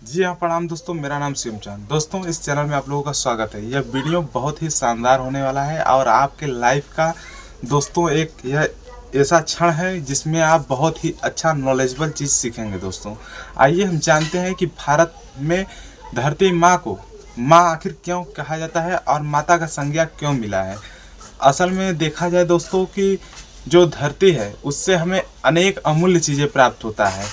जी हाँ, प्रणाम दोस्तों। मेरा नाम शिवचंद। दोस्तों, इस चैनल में आप लोगों का स्वागत है। यह वीडियो बहुत ही शानदार होने वाला है और आपके लाइफ का दोस्तों एक यह ऐसा क्षण है जिसमें आप बहुत ही अच्छा नॉलेजेबल चीज़ सीखेंगे। दोस्तों, आइए हम जानते हैं कि भारत में धरती माँ को माँ आखिर क्यों कहा जाता है और माता का संज्ञा क्यों मिला है। असल में देखा जाए दोस्तों कि जो धरती है उससे हमें अनेक अमूल्य चीज़ें प्राप्त होता है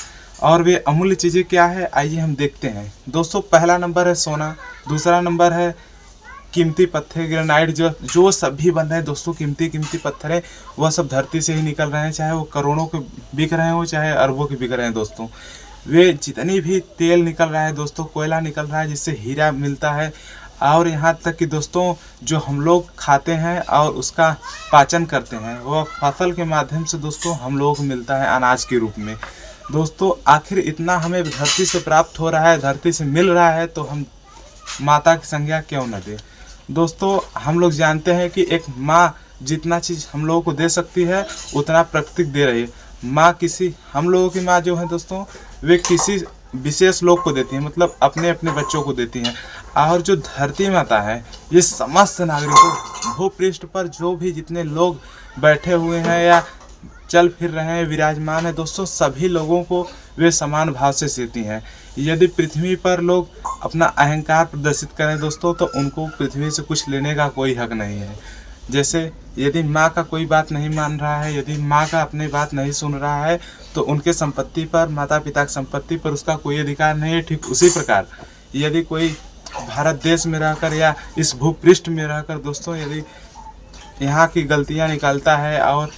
और वे अमूल्य चीज़ें क्या है, आइए हम देखते हैं। दोस्तों, पहला नंबर है सोना, दूसरा नंबर है कीमती पत्थर ग्रेनाइट। जो जो सभी बन रहे हैं दोस्तों, कीमती कीमती पत्थर है, वह सब धरती से ही निकल रहे हैं, चाहे वो करोड़ों के बिक रहे हो चाहे अरबों के बिक रहे हैं। दोस्तों, वे जितनी भी तेल निकल रहा है दोस्तों, कोयला निकल रहा है जिससे हीरा मिलता है, और यहाँ तक कि दोस्तों जो हम लोग खाते हैं और उसका पाचन करते हैं वह फसल के माध्यम से दोस्तों हम लोगों को मिलता है अनाज के रूप में। दोस्तों, आखिर इतना हमें धरती से प्राप्त हो रहा है, धरती से मिल रहा है, तो हम माता की संज्ञा क्यों न दें। दोस्तों, हम लोग जानते हैं कि एक माँ जितना चीज़ हम लोगों को दे सकती है उतना प्रकृति दे रही है। माँ किसी हम लोगों की माँ जो है दोस्तों, वे किसी विशेष लोग को देती हैं, मतलब अपने अपने बच्चों को देती हैं। और जो धरती माता है ये समस्त नागरिकों, भूपृष्ठ पर जो भी जितने लोग बैठे हुए हैं या चल फिर रहे हैं, विराजमान है दोस्तों, सभी लोगों को वे समान भाव से देती हैं। यदि पृथ्वी पर लोग अपना अहंकार प्रदर्शित करें दोस्तों, तो उनको पृथ्वी से कुछ लेने का कोई हक नहीं है। जैसे यदि माँ का कोई बात नहीं मान रहा है, यदि माँ का अपनी बात नहीं सुन रहा है, तो उनके संपत्ति पर, माता पिता की संपत्ति पर उसका कोई अधिकार नहीं है। ठीक उसी प्रकार यदि कोई भारत देश में रहकर या इस भूपृष्ठ में रहकर दोस्तों यदि यहाँ की गलतियाँ निकालता है और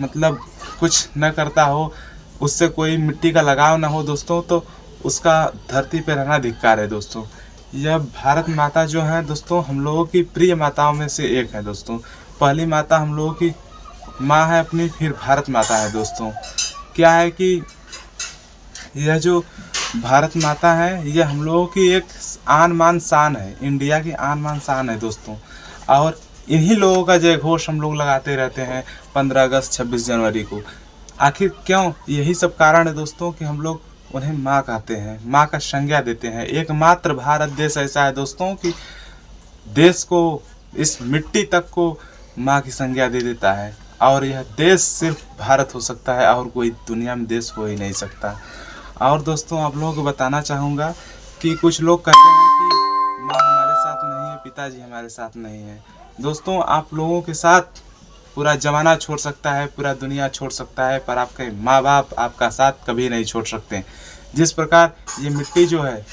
मतलब कुछ न करता हो, उससे कोई मिट्टी का लगाव ना हो दोस्तों, तो उसका धरती पर रहना धिक्कार है। दोस्तों, यह भारत माता जो है दोस्तों हम लोगों की प्रिय माताओं में से एक है। दोस्तों, पहली माता हम लोगों की माँ है अपनी, फिर भारत माता है। दोस्तों, क्या है कि यह जो भारत माता है यह हम लोगों की एक आन मान शान है, इंडिया की आन मान शान है दोस्तों। और इन्हीं लोगों का जय घोष हम लोग लगाते रहते हैं 15 अगस्त 26 जनवरी को। आखिर क्यों? यही सब कारण है दोस्तों कि हम लोग उन्हें माँ कहते हैं, माँ का संज्ञा देते हैं। एकमात्र भारत देश ऐसा है दोस्तों कि देश को, इस मिट्टी तक को माँ की संज्ञा दे देता है, और यह देश सिर्फ भारत हो सकता है और कोई दुनिया में देश हो ही नहीं सकता। और दोस्तों, आप लोगों को बताना चाहूँगा कि कुछ लोग कहते हैं कि माँ हमारे साथ नहीं है, पिताजी हमारे साथ नहीं है। दोस्तों, आप लोगों के साथ पूरा ज़माना छोड़ सकता है, पूरा दुनिया छोड़ सकता है, पर आपके माँ बाप आपका साथ कभी नहीं छोड़ सकते। जिस प्रकार ये मिट्टी जो है,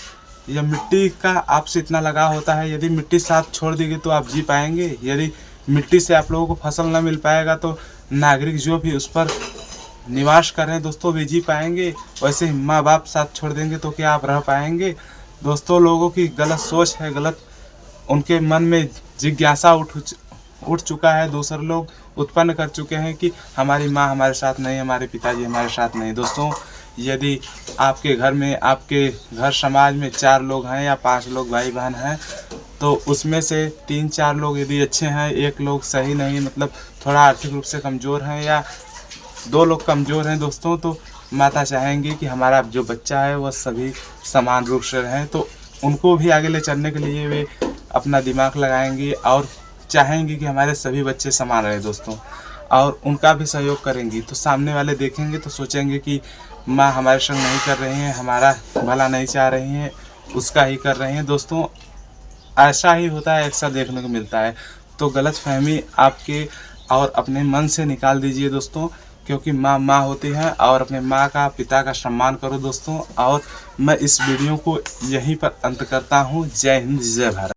यह मिट्टी का आपसे इतना लगाव होता है, यदि मिट्टी साथ छोड़ देगी तो आप जी पाएंगे? यदि मिट्टी से आप लोगों को फसल न मिल पाएगा तो नागरिक जो भी उस पर निवास कर रहे हैं दोस्तों वे जी पाएंगे? वैसे ही माँ बाप साथ छोड़ देंगे तो क्या आप रह पाएंगे? दोस्तों, लोगों की गलत सोच है, गलत उनके मन में जिज्ञासा उठ चुका है, दूसरे लोग उत्पन्न कर चुके हैं कि हमारी माँ हमारे साथ नहीं, हमारे पिताजी हमारे साथ नहीं। दोस्तों, यदि आपके घर में, आपके घर समाज में 4 लोग हैं या 5 लोग भाई बहन हैं, तो उसमें से 3-4 लोग यदि अच्छे हैं, 1 लोग सही नहीं, मतलब थोड़ा आर्थिक रूप से कमज़ोर हैं, या 2 लोग कमज़ोर हैं दोस्तों, तो माता चाहेंगी कि हमारा जो बच्चा है वह सभी समान रूप से रहें। तो उनको भी आगे ले चलने के लिए वे अपना दिमाग लगाएंगी और चाहेंगी कि हमारे सभी बच्चे समान रहे दोस्तों, और उनका भी सहयोग करेंगी। तो सामने वाले देखेंगे तो सोचेंगे कि माँ हमारे संग नहीं कर रही हैं, हमारा भला नहीं चाह रही हैं, उसका ही कर रही हैं। दोस्तों, ऐसा ही होता है, अक्सर देखने को मिलता है। तो गलतफहमी आपके और अपने मन से निकाल दीजिए दोस्तों, क्योंकि माँ माँ होती है, और अपने माँ का, पिता का सम्मान करो दोस्तों। और मैं इस वीडियो को यहीं पर अंत करता हूँ। जय हिंद, जय भारत।